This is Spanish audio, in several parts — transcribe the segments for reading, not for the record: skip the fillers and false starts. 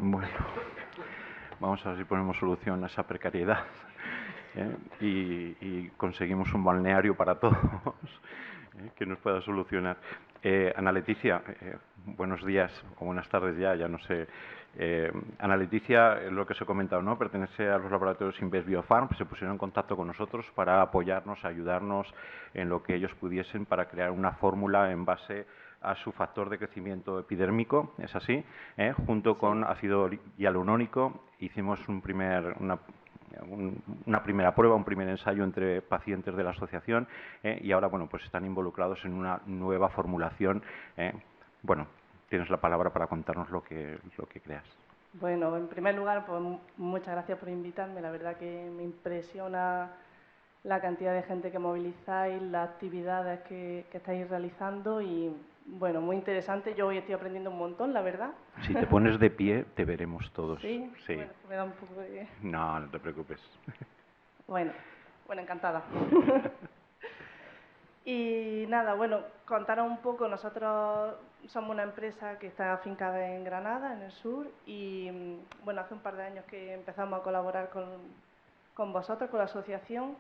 Bueno, vamos a ver si ponemos solución a esa precariedad y conseguimos un balneario para todos que nos pueda solucionar. Ana Leticia, buenos días o buenas tardes ya no sé. Ana Leticia, lo que os he comentado, ¿no? Pertenece a los laboratorios Inves Biofarm, se pusieron en contacto con nosotros para apoyarnos, ayudarnos en lo que ellos pudiesen para crear una fórmula en base a su factor de crecimiento epidérmico, es así, junto con ácido hialurónico. Hicimos una primera prueba, un primer ensayo entre pacientes de la asociación y ahora, bueno, pues están involucrados en una nueva formulación. Bueno, tienes la palabra para contarnos lo que creas. Bueno, en primer lugar, pues muchas gracias por invitarme. La verdad que me impresiona la cantidad de gente que movilizáis, las actividades que estáis realizando y, bueno, muy interesante. Yo hoy estoy aprendiendo un montón, la verdad. Si te pones de pie, te veremos todos. Sí, Sí. bueno, me da un poco de... No, no te preocupes. Bueno, encantada. Y nada, bueno, contaros un poco, nosotros somos una empresa que está afincada en Granada, en el sur, y bueno, hace un par de años que empezamos a colaborar con vosotros, con la asociación.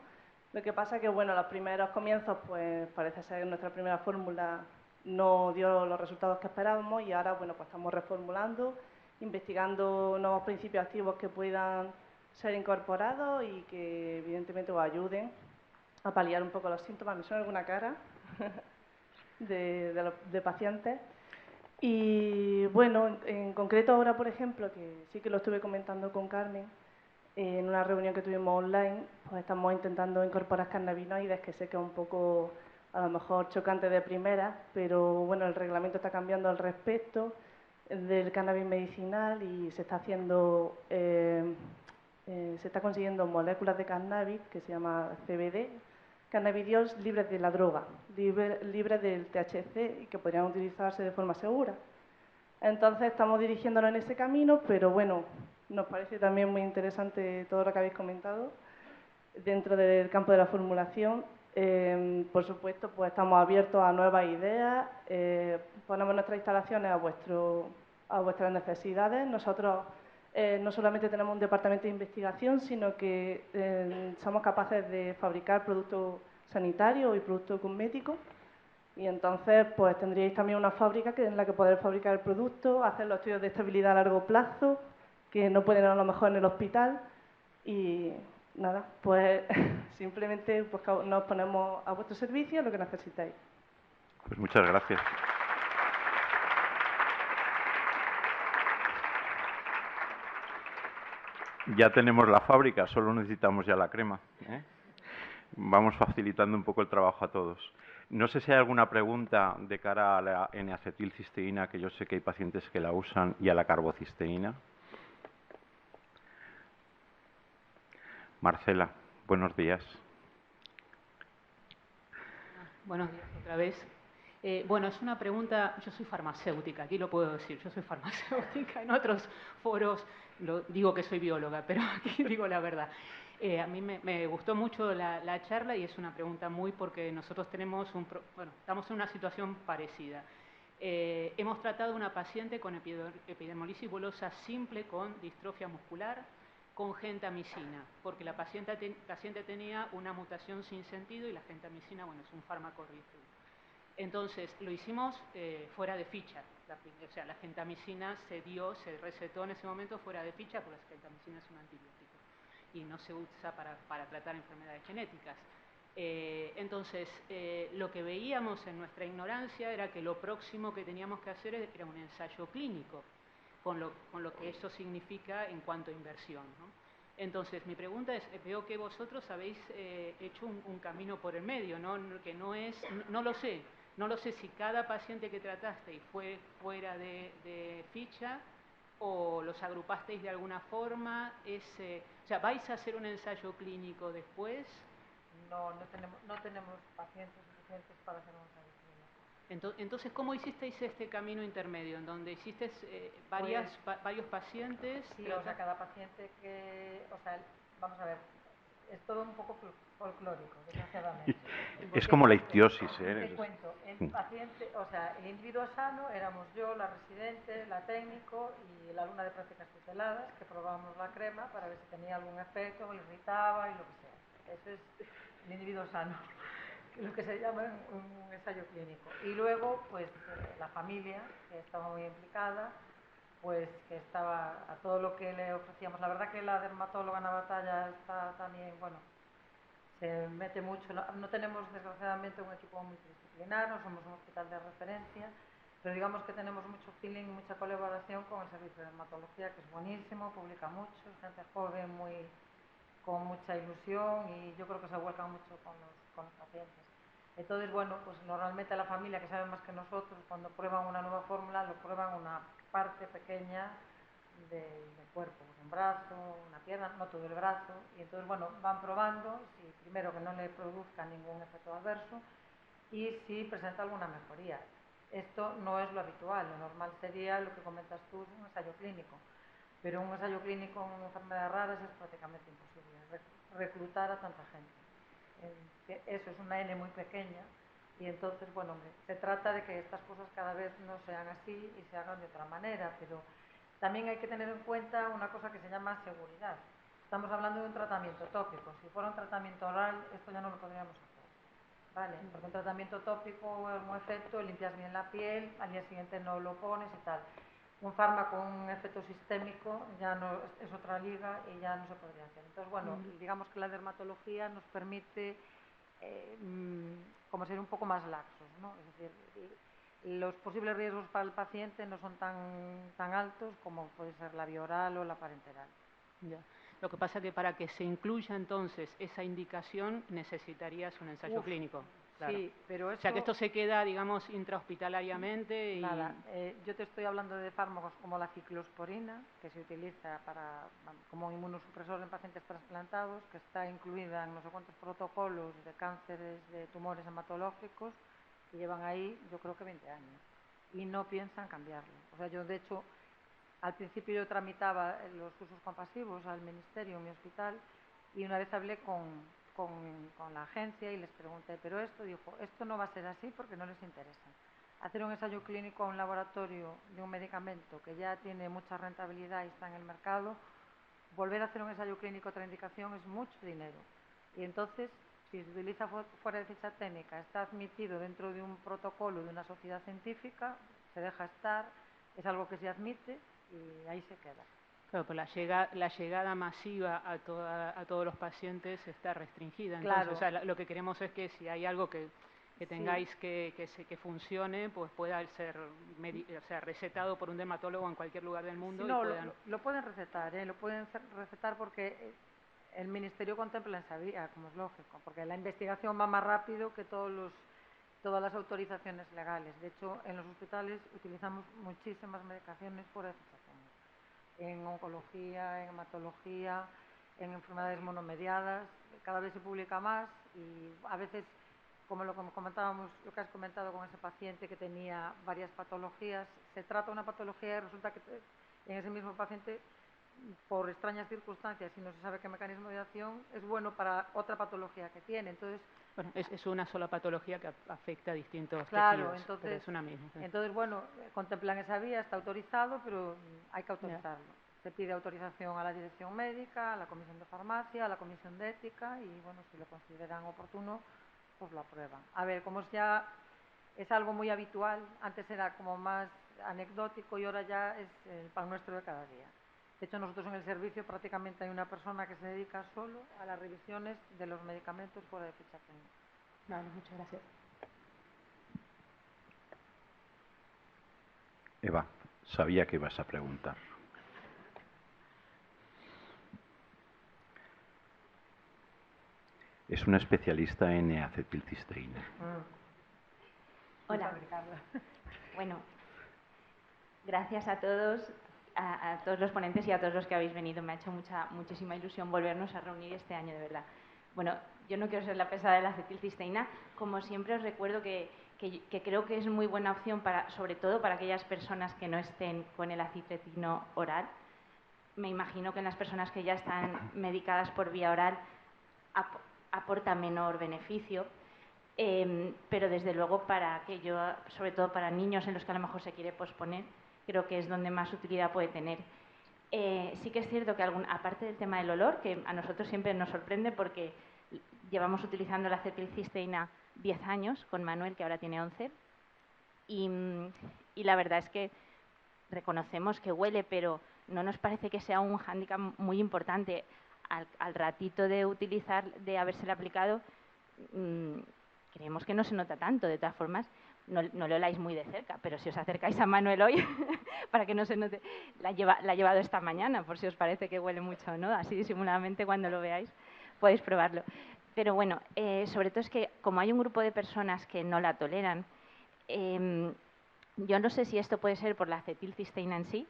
Lo que pasa que, bueno, los primeros comienzos, pues parece ser que nuestra primera fórmula no dio los resultados que esperábamos y ahora, bueno, pues estamos reformulando, investigando nuevos principios activos que puedan ser incorporados y que evidentemente os ayuden a paliar un poco los síntomas. Me suena alguna cara de pacientes. Y bueno, en concreto ahora, por ejemplo, que sí que lo estuve comentando con Carmen, en una reunión que tuvimos online, pues estamos intentando incorporar cannabinoides, que sé que es un poco a lo mejor chocante de primera, pero bueno, el reglamento está cambiando al respecto del cannabis medicinal y se está haciendo, se está consiguiendo moléculas de cannabis que se llama CBD, cannabidiols libres de la droga, libres del THC y que podrían utilizarse de forma segura. Entonces estamos dirigiéndonos en ese camino, pero bueno, nos parece también muy interesante todo lo que habéis comentado dentro del campo de la formulación. Por supuesto, pues estamos abiertos a nuevas ideas, ponemos nuestras instalaciones a vuestras necesidades. Nosotros no solamente tenemos un departamento de investigación, sino que somos capaces de fabricar productos sanitarios y productos cosméticos. Y entonces, pues tendríais también una fábrica en la que poder fabricar el producto, hacer los estudios de estabilidad a largo plazo, que no pueden a lo mejor en el hospital. Y nada, pues simplemente pues, nos ponemos a vuestro servicio lo que necesitáis. Pues muchas gracias. Ya tenemos la fábrica, solo necesitamos ya la crema. Vamos facilitando un poco el trabajo a todos. No sé si hay alguna pregunta de cara a la N-acetilcisteína, que yo sé que hay pacientes que la usan, y a la carbocisteína. Marcela, buenos días. Buenos días otra vez. Bueno, es una pregunta, yo soy farmacéutica, aquí lo puedo decir, yo soy farmacéutica, en otros foros digo que soy bióloga, pero aquí digo la verdad. A mí me gustó mucho la charla y es una pregunta muy porque nosotros tenemos estamos en una situación parecida. Hemos tratado a una paciente con epidermolisis bulosa simple con distrofia muscular, con gentamicina, porque la paciente tenía una mutación sin sentido y la gentamicina, bueno, es un fármaco rígido. Entonces, lo hicimos fuera de ficha. O sea, la gentamicina se recetó en ese momento fuera de ficha, porque la gentamicina es un antibiótico y no se usa para tratar enfermedades genéticas. Entonces, lo que veíamos en nuestra ignorancia era que lo próximo que teníamos que hacer era un ensayo clínico, con lo que eso significa en cuanto a inversión, ¿no? Entonces, mi pregunta es, veo que vosotros habéis hecho un camino por el medio, ¿no? Que no es, no lo sé si cada paciente que tratasteis fue fuera de ficha o los agrupasteis de alguna forma. O sea, ¿vais a hacer un ensayo clínico después? No tenemos pacientes suficientes para hacer un ensayo clínico. Entonces, ¿cómo hicisteis este camino intermedio, en donde hicisteis varios pacientes? Sí, o sea, cada paciente vamos a ver, es todo un poco folclórico, desgraciadamente. Es como la ictiosis, Te cuento, el individuo sano éramos yo, la residente, la técnico y el alumna de prácticas tuteladas, que probábamos la crema para ver si tenía algún efecto, le irritaba y lo que sea. Eso es el individuo sano, lo que se llama un ensayo clínico. Y luego, pues, la familia, que estaba muy implicada, pues que estaba a todo lo que le ofrecíamos. La verdad que la dermatóloga en la batalla está también, bueno, se mete mucho. No tenemos, desgraciadamente, un equipo multidisciplinar, no somos un hospital de referencia, pero digamos que tenemos mucho feeling, mucha colaboración con el servicio de dermatología, que es buenísimo, publica mucho, gente joven, con mucha ilusión, y yo creo que se vuelcan mucho con los pacientes. Entonces, bueno, pues normalmente la familia, que sabe más que nosotros, cuando prueban una nueva fórmula, lo prueban una parte pequeña del cuerpo, un brazo, una pierna, no todo el brazo, y entonces, bueno, van probando, si primero que no le produzca ningún efecto adverso y si presenta alguna mejoría. Esto no es lo habitual, lo normal sería lo que comentas tú, un ensayo clínico, pero un ensayo clínico en enfermedades raras es prácticamente imposible, reclutar a tanta gente. Eso es una N muy pequeña, y entonces, bueno, se trata de que estas cosas cada vez no sean así y se hagan de otra manera, pero también hay que tener en cuenta una cosa que se llama seguridad. Estamos hablando de un tratamiento tópico. Si fuera un tratamiento oral, esto ya no lo podríamos hacer, ¿vale? Porque un tratamiento tópico, algún efecto, limpias bien la piel, al día siguiente no lo pones y tal. Un fármaco con un efecto sistémico ya no es otra liga y ya no se podría hacer. Entonces, bueno, digamos que la dermatología nos permite como ser un poco más laxos, ¿no? Es decir, los posibles riesgos para el paciente no son tan altos como puede ser la vía oral o la parenteral. Ya. Lo que pasa es que para que se incluya entonces esa indicación necesitarías un ensayo clínico. Claro. Sí, pero eso... O sea que esto se queda, digamos, intrahospitalariamente y... Nada, yo te estoy hablando de fármacos como la ciclosporina, que se utiliza como inmunosupresor en pacientes trasplantados, que está incluida en no sé cuántos protocolos de cánceres, de tumores hematológicos, que llevan ahí, yo creo que 20 años, y no piensan cambiarlo. O sea, yo de hecho, al principio yo tramitaba los usos compasivos al ministerio en mi hospital, y una vez hablé con la agencia y les pregunté, pero esto no va a ser así porque no les interesa. Hacer un ensayo clínico a un laboratorio de un medicamento que ya tiene mucha rentabilidad y está en el mercado, volver a hacer un ensayo clínico a otra indicación es mucho dinero. Y entonces, si se utiliza fuera de ficha técnica, está admitido dentro de un protocolo de una sociedad científica, se deja estar, es algo que se admite y ahí se queda. Claro, pero la llegada masiva a todos los pacientes está restringida. Entonces, claro. O sea, lo que queremos es que si hay algo que tengáis sí. que funcione, pues pueda ser recetado por un dermatólogo en cualquier lugar del mundo. Sí, no, y puedan... lo pueden recetar, lo pueden recetar porque el Ministerio contempla esa vía, como es lógico, porque la investigación va más rápido que todas las autorizaciones legales. De hecho, en los hospitales utilizamos muchísimas medicaciones fuera de ficha técnica. En oncología, en hematología, en enfermedades monomediadas, cada vez se publica más y a veces, como lo que has comentado con ese paciente que tenía varias patologías, se trata una patología y resulta que en ese mismo paciente, por extrañas circunstancias, y no se sabe qué mecanismo de acción, es bueno para otra patología que tiene. Entonces, Bueno, es una sola patología que afecta a distintos claro, tejidos, pero es una misma. Entonces, bueno, contemplan esa vía, está autorizado, pero hay que autorizarlo. Se pide autorización a la dirección médica, a la comisión de farmacia, a la comisión de ética y, bueno, si lo consideran oportuno, pues lo aprueban. A ver, como ya es algo muy habitual, antes era como más anecdótico y ahora ya es el pan nuestro de cada día. De hecho, nosotros en el servicio prácticamente hay una persona que se dedica solo a las revisiones de los medicamentos fuera de ficha técnica. Vale, muchas gracias. Eva, sabía que ibas a preguntar. Es una especialista en acetilcisteína. Hola. Bueno, gracias a todos los ponentes y a todos los que habéis venido. Me ha hecho muchísima ilusión volvernos a reunir este año, de verdad. Bueno, yo no quiero ser la pesada de la acetilcisteína. Como siempre os recuerdo que creo que es muy buena opción, sobre todo para aquellas personas que no estén con el acitretino oral. Me imagino que en las personas que ya están medicadas por vía oral aporta menor beneficio. Pero desde luego sobre todo para niños en los que a lo mejor se quiere posponer, creo que es donde más utilidad puede tener. Sí que es cierto que aparte del tema del olor, que a nosotros siempre nos sorprende porque llevamos utilizando la acetilcisteína 10 años con Manuel, que ahora tiene 11, y la verdad es que reconocemos que huele, pero no nos parece que sea un hándicap muy importante. Al ratito de habérsela aplicado, creemos que no se nota tanto. De todas formas, no lo oláis muy de cerca, pero si os acercáis a Manuel hoy, para que no se note, la ha llevado esta mañana, por si os parece que huele mucho, ¿no? Así disimuladamente, cuando lo veáis, podéis probarlo. Pero bueno, sobre todo es que como hay un grupo de personas que no la toleran, yo no sé si esto puede ser por la acetilcisteína en sí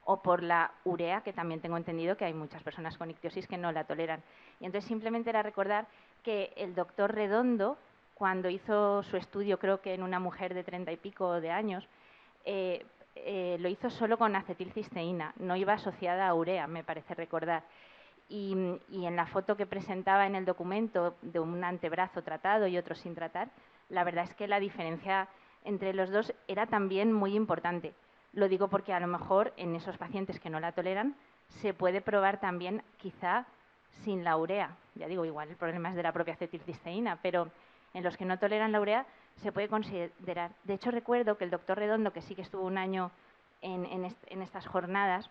o por la urea, que también tengo entendido que hay muchas personas con ictiosis que no la toleran. Y entonces simplemente era recordar que el doctor Redondo, cuando hizo su estudio, creo que en una mujer de 30 y pico de años, lo hizo solo con acetilcisteína, no iba asociada a urea, me parece recordar. Y en la foto que presentaba en el documento de un antebrazo tratado y otro sin tratar, la verdad es que la diferencia entre los dos era también muy importante. Lo digo porque a lo mejor en esos pacientes que no la toleran se puede probar también quizá sin la urea. Ya digo, igual el problema es de la propia acetilcisteína, pero en los que no toleran la urea se puede considerar. De hecho, recuerdo que el doctor Redondo, que sí que estuvo un año en estas jornadas,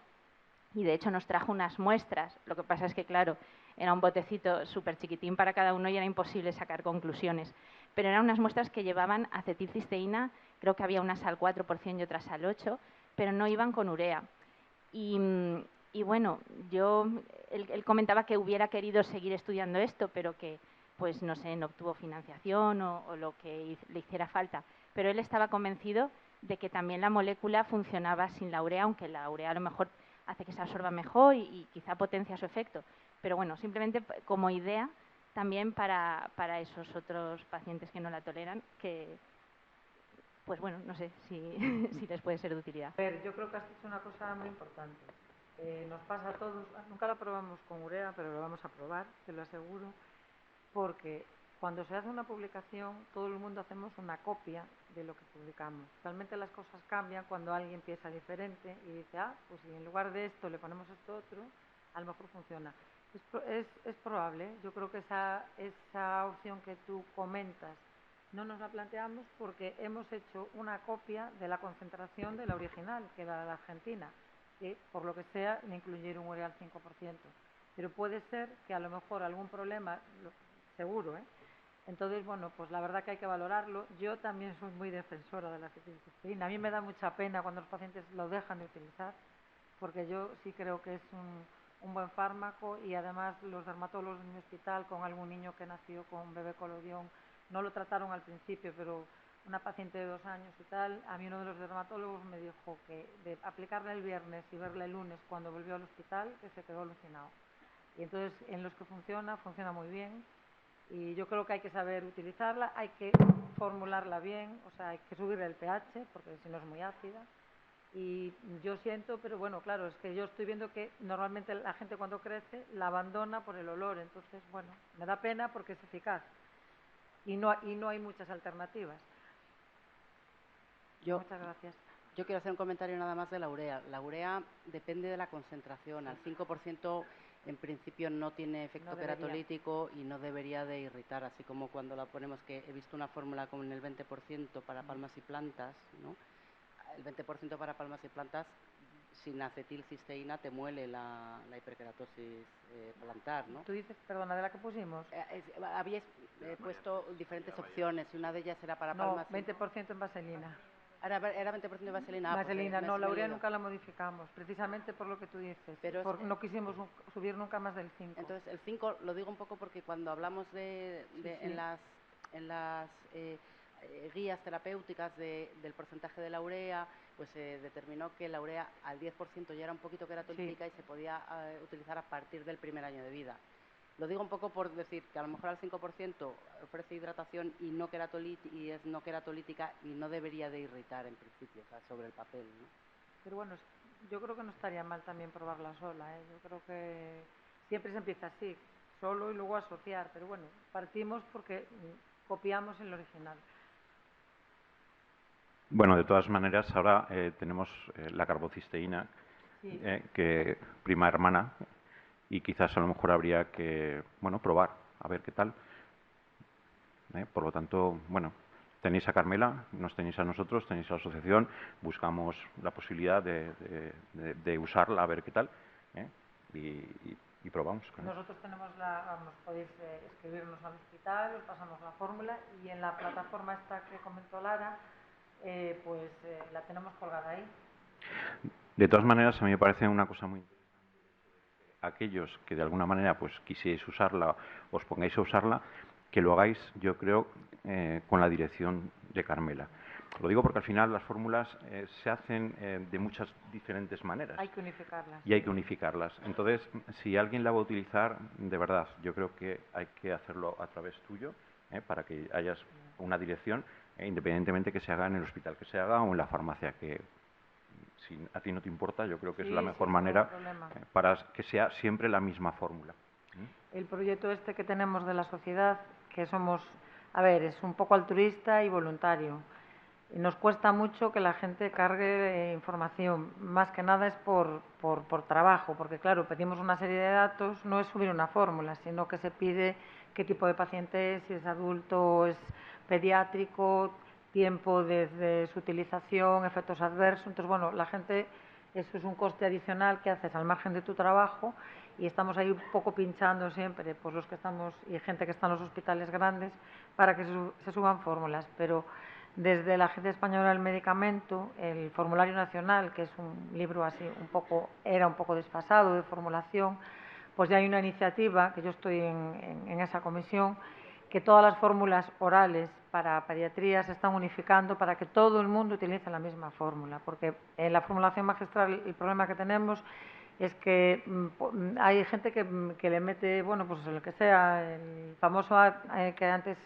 y de hecho nos trajo unas muestras. Lo que pasa es que, claro, era un botecito súper chiquitín para cada uno y era imposible sacar conclusiones. Pero eran unas muestras que llevaban acetilcisteína, creo que había unas al 4% y otras al 8%, pero no iban con urea. Y bueno, él comentaba que hubiera querido seguir estudiando esto, pero que, pues no sé, no obtuvo financiación o lo que le hiciera falta. Pero él estaba convencido de que también la molécula funcionaba sin la urea, aunque la urea a lo mejor hace que se absorba mejor y quizá potencia su efecto. Pero bueno, simplemente como idea también para esos otros pacientes que no la toleran, que, pues bueno, no sé si, si les puede ser de utilidad. A ver, yo creo que has dicho una cosa muy importante. Nos pasa a todos, nunca la probamos con urea, pero lo vamos a probar, te lo aseguro, porque cuando se hace una publicación, todo el mundo hacemos una copia de lo que publicamos. Realmente las cosas cambian cuando alguien piensa diferente y dice, pues si en lugar de esto le ponemos esto otro, a lo mejor funciona. Es probable, yo creo que esa opción que tú comentas no nos la planteamos porque hemos hecho una copia de la concentración de la original, que era la Argentina, que por lo que sea le incluyeron urea al 5%. Pero puede ser que a lo mejor algún problema, seguro, Entonces, bueno, pues la verdad que hay que valorarlo. Yo también soy muy defensora de la acetilcisteína. A mí me da mucha pena cuando los pacientes lo dejan de utilizar, porque yo sí creo que es un buen fármaco y además los dermatólogos en mi hospital, con algún niño que nació con bebé colodión, no lo trataron al principio, pero una paciente de 2 años y tal, a mí uno de los dermatólogos me dijo que de aplicarla el viernes y verla el lunes cuando volvió al hospital, que se quedó alucinado. Y entonces en los que funciona muy bien. Y yo creo que hay que saber utilizarla, hay que formularla bien, o sea, hay que subirle el pH, porque si no es muy ácida. Y yo siento, pero bueno, claro, es que yo estoy viendo que normalmente la gente cuando crece la abandona por el olor, entonces, bueno, me da pena porque es eficaz. Y no hay muchas alternativas. Muchas gracias. Yo quiero hacer un comentario nada más de la urea. La urea depende de la concentración. Al 5% en principio no tiene efecto queratolítico y no debería de irritar, así como cuando la ponemos, que he visto una fórmula con el 20% para palmas y plantas, ¿no? El 20% para palmas y plantas sin acetilcisteína te muele la hiperkeratosis plantar, ¿no? Tú dices, perdona, de la que pusimos. Habíais puesto diferentes opciones y una de ellas era para palmas. No, 20% en vaselina. Era 20% de vaselina. Vaselina, no, la urea nunca la modificamos, precisamente por lo que tú dices. Pero no quisimos subir nunca más del 5. Entonces, el 5 lo digo un poco porque cuando hablamos en las guías terapéuticas del porcentaje de la urea, pues se determinó que la urea al 10% ya era un poquito queratolítica y se podía utilizar a partir del primer año de vida. Lo digo un poco por decir que a lo mejor al 5% ofrece hidratación y es no queratolítica y no debería de irritar en principio, o sea, sobre el papel, ¿no? Pero bueno, yo creo que no estaría mal también probarla sola, Yo creo que siempre se empieza así, solo y luego asociar, pero bueno, partimos porque copiamos el original. Bueno, de todas maneras, ahora tenemos la carbocisteína, que prima hermana, y quizás a lo mejor habría que, bueno, probar, a ver qué tal. Por lo tanto, bueno, tenéis a Carmela, nos tenéis a nosotros, tenéis a la asociación, buscamos la posibilidad de usarla, a ver qué tal, y probamos. Nosotros tenemos vamos, podéis escribirnos al hospital, os pasamos la fórmula y en la plataforma esta que comentó Lara, la tenemos colgada ahí. De todas maneras, a mí me parece una cosa muy interesante aquellos que de alguna manera pues quisierais usarla, os pongáis a usarla, que lo hagáis, yo creo, con la dirección de Carmela. Lo digo porque al final las fórmulas se hacen de muchas diferentes maneras. Hay que unificarlas. Y hay que unificarlas. Entonces, si alguien la va a utilizar, de verdad, yo creo que hay que hacerlo a través tuyo, para que hayas una dirección, independientemente que se haga en el hospital que se haga o en la farmacia que, si a ti no te importa, yo creo que es la mejor manera para que sea siempre la misma fórmula. El proyecto este que tenemos de la sociedad, que somos, a ver, es un poco altruista y voluntario. Y nos cuesta mucho que la gente cargue información, más que nada es por trabajo, porque claro, pedimos una serie de datos, no es subir una fórmula, sino que se pide qué tipo de paciente es, si es adulto, es pediátrico, tiempo de su utilización, efectos adversos. Entonces, bueno, la gente, eso es un coste adicional que haces al margen de tu trabajo y estamos ahí un poco pinchando siempre, pues los que estamos, y gente que está en los hospitales grandes, para que se suban fórmulas. Pero desde la Agencia Española del Medicamento, el Formulario Nacional, que es un libro así era un poco desfasado de formulación, pues ya hay una iniciativa, que yo estoy en esa comisión, que todas las fórmulas orales para pediatría se están unificando para que todo el mundo utilice la misma fórmula, porque en la formulación magistral el problema que tenemos es que hay gente que le mete, bueno, pues lo que sea, el famoso que antes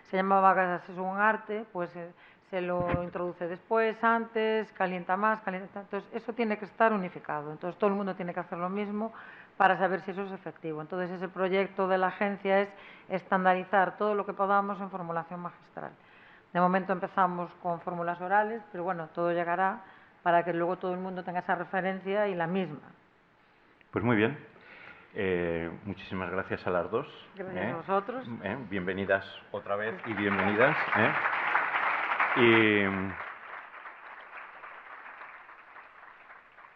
se llamaba gas un arte, pues se lo introduce después, antes, calienta más, calienta. Entonces, eso tiene que estar unificado. Entonces, todo el mundo tiene que hacer lo mismo para saber si eso es efectivo. Entonces, ese proyecto de la agencia es estandarizar todo lo que podamos en formulación magistral. De momento empezamos con fórmulas orales, pero bueno, todo llegará para que luego todo el mundo tenga esa referencia y la misma. Pues muy bien. Muchísimas gracias a las dos. Gracias a vosotros. Bienvenidas otra vez y bienvenidas. Y